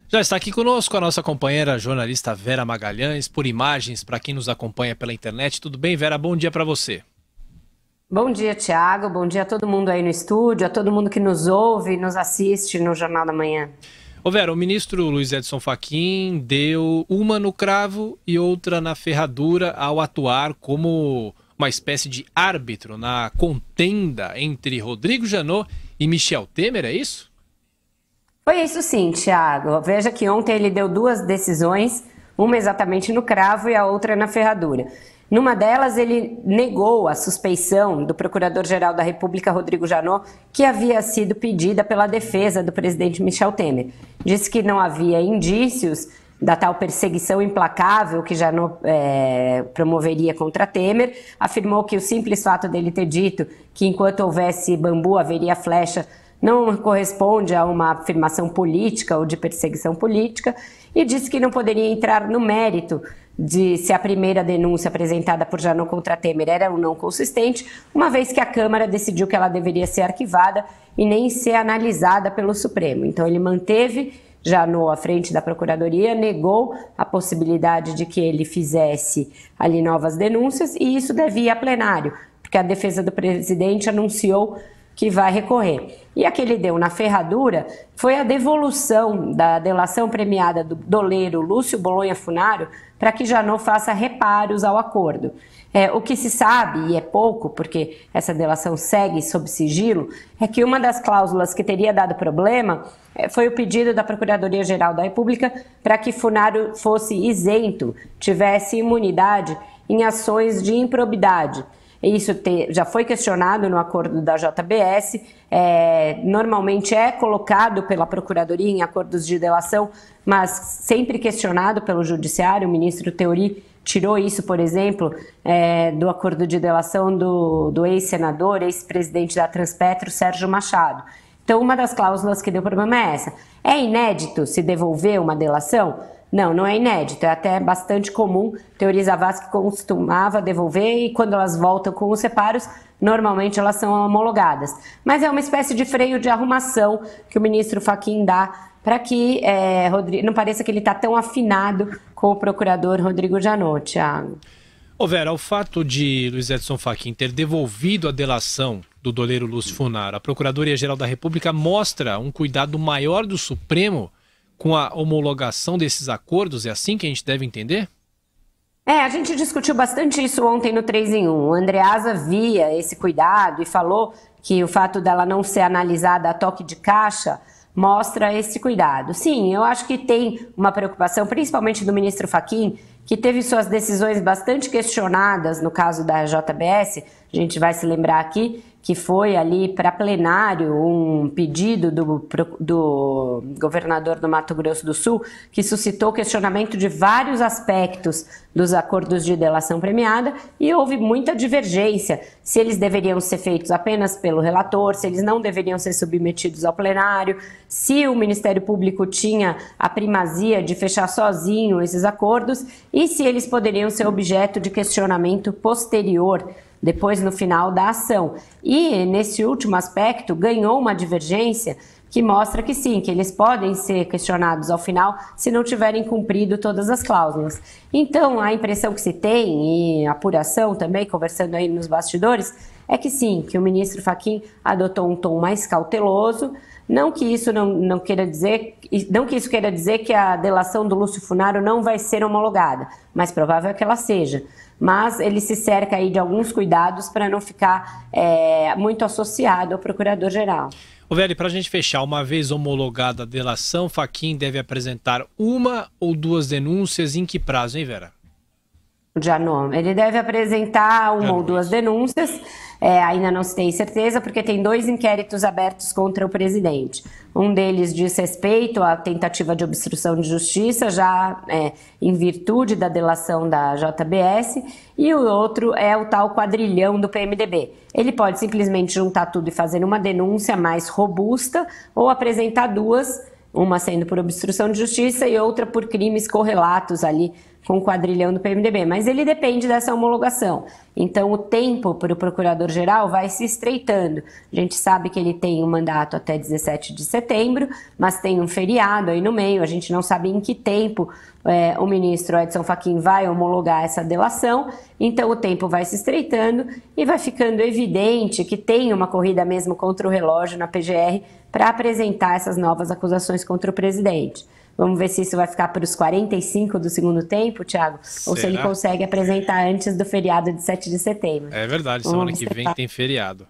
Já está aqui conosco a nossa companheira jornalista Vera Magalhães, por imagens, para quem nos acompanha pela internet. Tudo bem, Vera? Bom dia para você. Bom dia, Thiago. Bom dia a todo mundo aí no estúdio, a todo mundo que nos ouve e nos assiste no Jornal da Manhã. Ô Vera, o ministro Luiz Edson Fachin deu uma no cravo e outra na ferradura ao atuar como uma espécie de árbitro na contenda entre Rodrigo Janot e Michel Temer, é isso? Foi isso sim, Thiago. Veja que ontem ele deu duas decisões, uma exatamente no cravo e a outra na ferradura. Numa delas, ele negou a suspeição do Procurador-Geral da República, Rodrigo Janot, que havia sido pedida pela defesa do presidente Michel Temer. Disse que não havia indícios da tal perseguição implacável que Janot promoveria contra Temer. Afirmou que o simples fato dele ter dito que enquanto houvesse bambu haveria flecha não corresponde a uma afirmação política ou de perseguição política, e disse que não poderia entrar no mérito de se a primeira denúncia apresentada por Janot contra Temer era ou não consistente, uma vez que a Câmara decidiu que ela deveria ser arquivada e nem ser analisada pelo Supremo. Então ele manteve Janot à frente da Procuradoria, negou a possibilidade de que ele fizesse ali novas denúncias, e isso deve ir a plenário, porque a defesa do presidente anunciou que vai recorrer. E a que ele deu na ferradura foi a devolução da delação premiada do doleiro Lúcio Bolonha Funaro para que Janot faça reparos ao acordo. O que se sabe, e é pouco, porque essa delação segue sob sigilo, é que uma das cláusulas que teria dado problema foi o pedido da Procuradoria-Geral da República para que Funaro fosse isento, tivesse imunidade em ações de improbidade. Isso já foi questionado no acordo da JBS, normalmente é colocado pela Procuradoria em acordos de delação, mas sempre questionado pelo Judiciário. O ministro Teori tirou isso, por exemplo, do acordo de delação do ex-senador, ex-presidente da Transpetro, Sérgio Machado. Então, uma das cláusulas que deu problema é essa. É inédito se devolver uma delação? Não, não é inédito, é até bastante comum. Teori Zavascki costumava devolver e quando elas voltam com os reparos, normalmente elas são homologadas. Mas é uma espécie de freio de arrumação que o ministro Fachin dá para que não pareça que ele está tão afinado com o procurador Rodrigo Janot, Thiago. Ô Vera, o fato de Luiz Edson Fachin ter devolvido a delação do doleiro Lúcio Funaro à Procuradoria-Geral da República mostra um cuidado maior do Supremo com a homologação desses acordos? É assim que a gente deve entender? A gente discutiu bastante isso ontem no 3 em 1. O Andreasa via esse cuidado e falou que o fato dela não ser analisada a toque de caixa mostra esse cuidado. Sim, eu acho que tem uma preocupação, principalmente do ministro Fachin, que teve suas decisões bastante questionadas no caso da JBS. A gente vai se lembrar aqui que foi ali para plenário um pedido do governador do Mato Grosso do Sul, que suscitou questionamento de vários aspectos dos acordos de delação premiada, e houve muita divergência se eles deveriam ser feitos apenas pelo relator, se eles não deveriam ser submetidos ao plenário, se o Ministério Público tinha a primazia de fechar sozinho esses acordos e se eles poderiam ser objeto de questionamento posterior, depois no final da ação. E nesse último aspecto ganhou uma divergência que mostra que sim, que eles podem ser questionados ao final se não tiverem cumprido todas as cláusulas. Então a impressão que se tem, e a apuração também, conversando aí nos bastidores, é que sim, que o ministro Fachin adotou um tom mais cauteloso. Não que isso não queira dizer, não que isso queira dizer que a delação do Lúcio Funaro não vai ser homologada, mas provável é que ela seja. Mas ele se cerca aí de alguns cuidados para não ficar muito associado ao procurador-geral. Ô Vera, para a gente fechar, uma vez homologada a delação, Fachin deve apresentar uma ou duas denúncias em que prazo, hein, Vera? Janot, ele deve apresentar uma ou duas denúncias, ainda não se tem certeza, porque tem 2 inquéritos abertos contra o presidente. Um deles diz respeito à tentativa de obstrução de justiça, já em virtude da delação da JBS, e o outro é o tal quadrilhão do PMDB. Ele pode simplesmente juntar tudo e fazer uma denúncia mais robusta, ou apresentar duas, uma sendo por obstrução de justiça e outra por crimes correlatos ali com o quadrilhão do PMDB, mas ele depende dessa homologação. Então, o tempo para o procurador-geral vai se estreitando. A gente sabe que ele tem um mandato até 17 de setembro, mas tem um feriado aí no meio, a gente não sabe em que tempo o ministro Edson Fachin vai homologar essa delação, então o tempo vai se estreitando e vai ficando evidente que tem uma corrida mesmo contra o relógio na PGR para apresentar essas novas acusações contra o presidente. Vamos ver se isso vai ficar para os 45 do segundo tempo, Thiago, ou se ele consegue apresentar antes do feriado de 7 de setembro. É verdade, semana que vem tem feriado.